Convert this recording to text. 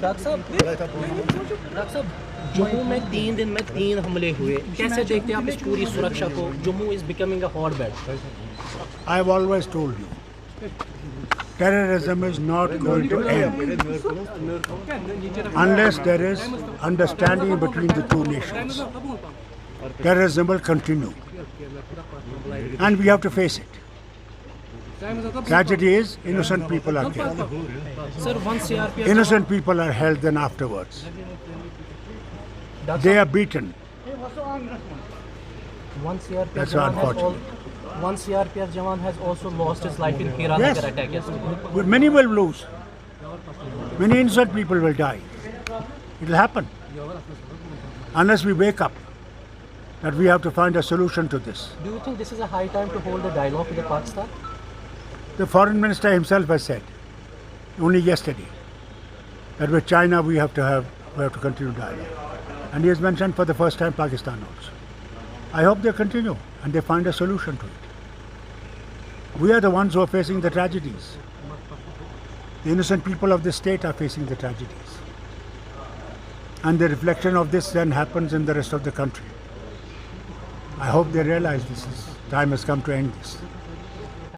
Doctor صاحب جموں میں 3 دن میں 3 حملے ہوئے, کیسے دیکھتے ہیں آپ اس پوری سرکشا کو؟ Jammu is becoming a hotbed. I have always told you, terrorism is not going to end unless there is understanding between the two nations. Terrorism will continue, and we have to face it. Tragedy is innocent people are killed. Sir, once CRPF Innocent people are held then afterwards. They are beaten. That's unfortunate. One CRPF Jawan has also lost his life in Hiranagar Yes. attack yesterday. Many will lose. Many innocent people will die. It will happen. Unless we wake up that we have to find a solution to this. Do you think this is a high time to hold a dialogue with Pakistan? The foreign minister himself has said, only yesterday, that with China we have to continue dialogue. And he has mentioned for the first time Pakistan also. I hope they continue and they find a solution to it. We are the ones who are facing the tragedies. The innocent people of this state are facing the tragedies. And the reflection of this then happens in the rest of the country. I hope they realize time has come to end this.